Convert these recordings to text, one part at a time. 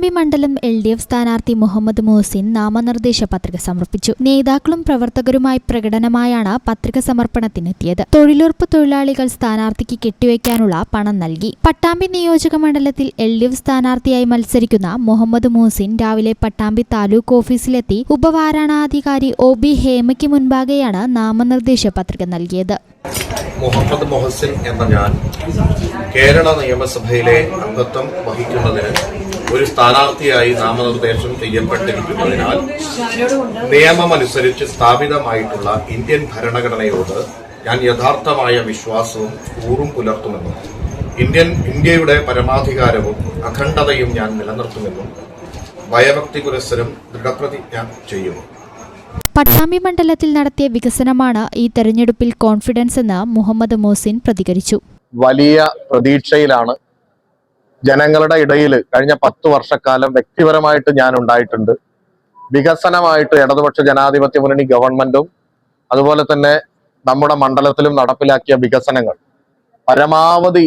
പട്ടാമ്പി മണ്ഡലം LDF സ്ഥാനാർത്ഥി മുഹമ്മദ് മുഹസിൻ നാമനിർദ്ദേശ പത്രിക സമർപ്പിച്ചു. നേതാക്കളും പ്രവർത്തകരുമായി പ്രകടനമായാണ് പത്രിക സമർപ്പണത്തിനെത്തിയത്. തൊഴിലുറപ്പ് തൊഴിലാളികൾ സ്ഥാനാർത്ഥിക്ക് കെട്ടിവെക്കാനുള്ള പണം നൽകി. പട്ടാമ്പി നിയോജക മണ്ഡലത്തിൽ LDF സ്ഥാനാർത്ഥിയായി മത്സരിക്കുന്ന മുഹമ്മദ് മുഹസിൻ രാവിലെ പട്ടാമ്പി താലൂക്ക് ഓഫീസിലെത്തി ഉപവാരണാധികാരി OB ഹേമയ്ക്ക് മുൻപാകെയാണ് നാമനിർദ്ദേശ പത്രിക നൽകിയത്. മുഹമ്മദ് മുഹസിൻ എന്ന ഞാൻ കേരള നിയമസഭയിലെ അംഗത്വം വഹിക്കുന്നതിന് ഒരു സ്ഥാനാർത്ഥിയായി നാമനിർദ്ദേശം ചെയ്യപ്പെട്ടിരിക്കുന്നതിനാൽ നിയമമനുസരിച്ച് സ്ഥാപിതമായിട്ടുള്ള ഇന്ത്യൻ ഭരണഘടനയോട് ഞാൻ യഥാർത്ഥമായ വിശ്വാസവും കൂറും പുലർത്തുമെന്നും ഇന്ത്യയുടെ പരമാധികാരവും അഖണ്ഡതയും ഞാൻ നിലനിർത്തുമെന്നും ഭയഭക്തി പുരസ്സരം ദൃഢപ്രതിജ്ഞ ചെയ്യുന്നു. പട്ടാമ്പി മണ്ഡലത്തിൽ നടത്തിയ വികസനമാണ് ഈ തെരഞ്ഞെടുപ്പിൽ കോൺഫിഡൻസ് എന്ന് മുഹമ്മദ് മുഹസിൻ പ്രതികരിച്ചു. വലിയ പ്രതീക്ഷയിലാണ് ജനങ്ങളുടെ ഇടയിൽ കഴിഞ്ഞ 10 വർഷക്കാലം വ്യക്തിപരമായിട്ട് ഞാൻ ഉണ്ടായിട്ടുണ്ട്. വികസനമായിട്ട് ഇടതുപക്ഷ ജനാധിപത്യ മുന്നണി ഗവൺമെന്റും അതുപോലെ തന്നെ നമ്മുടെ മണ്ഡലത്തിലും നടപ്പിലാക്കിയ വികസനങ്ങൾ പരമാവധി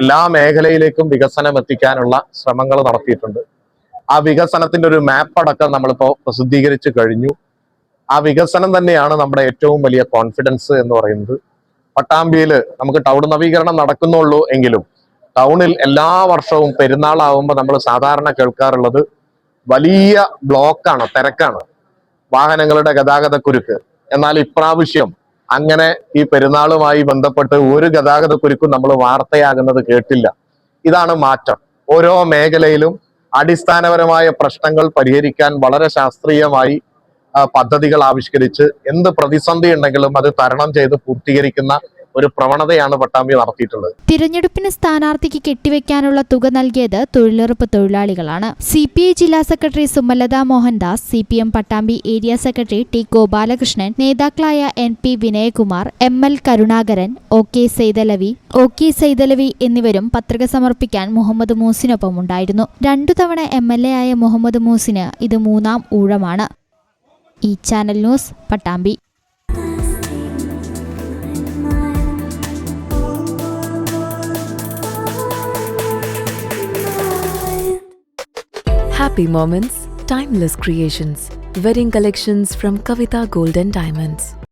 എല്ലാ മേഖലയിലേക്കും വികസനം എത്തിക്കാനുള്ള ശ്രമങ്ങൾ നടത്തിയിട്ടുണ്ട്. ആ വികസനത്തിന്റെ ഒരു മാപ്പ് അടക്കം നമ്മളിപ്പോൾ പ്രസിദ്ധീകരിച്ചു കഴിഞ്ഞു. ആ വികസനം തന്നെയാണ് നമ്മുടെ ഏറ്റവും വലിയ കോൺഫിഡൻസ് എന്ന് പറയുന്നത്. പട്ടാമ്പിയിൽ നമുക്ക് ടൗൺ നവീകരണം നടക്കുന്നുള്ളൂ എങ്കിലും ടൗണിൽ എല്ലാ വർഷവും പെരുന്നാളാവുമ്പോൾ നമ്മൾ സാധാരണ കേൾക്കാറുള്ളത് വലിയ ബ്ലോക്കാണ്, തിരക്കാണ്, വാഹനങ്ങളുടെ ഗതാഗതക്കുരുക്ക്. എന്നാൽ ഇപ്രാവശ്യം അങ്ങനെ ഈ പെരുന്നാളുമായി ബന്ധപ്പെട്ട് ഒരു ഗതാഗതക്കുരുക്കും നമ്മൾ വാർത്തയാകുന്നത് കേട്ടില്ല. ഇതാണ് മാറ്റം. ഓരോ മേഖലയിലും അടിസ്ഥാനപരമായ പ്രശ്നങ്ങൾ പരിഹരിക്കാൻ വളരെ ശാസ്ത്രീയമായി പദ്ധതികൾ ആവിഷ്കരിച്ച് എന്ത് പ്രതിസന്ധി ഉണ്ടെങ്കിലും അത് തരണം ചെയ്ത് പൂർത്തീകരിക്കുന്ന ഒരു പ്രവണതയാണ് പട്ടാമ്പി നടത്തിയിട്ടുള്ളത്. തിരഞ്ഞെടുപ്പിന് സ്ഥാനാർത്ഥിക്ക് കെട്ടിവെക്കാനുള്ള തുക നൽകിയത് തൊഴിലുറപ്പ് തൊഴിലാളികളാണ്. CPI ജില്ലാ secretary Sumalatha Mohandas, CPM Pattambi area secretary T Gopalakrishnan, നേതാക്കളായ NP Vinayakumar, ML Karunakaran, OK Saithalavi എന്നിവരും പത്രിക സമർപ്പിക്കാൻ മുഹമ്മദ് മുഹസിനൊപ്പം ഉണ്ടായിരുന്നു. 2 തവണ MLA ആയ മുഹമ്മദ് മുഹസിന് ഇത് 3ാം ഊഴമാണ്. ഈ channel news Pattambi. Happy moments, timeless creations. Wedding collections from Kavita Gold and Diamonds.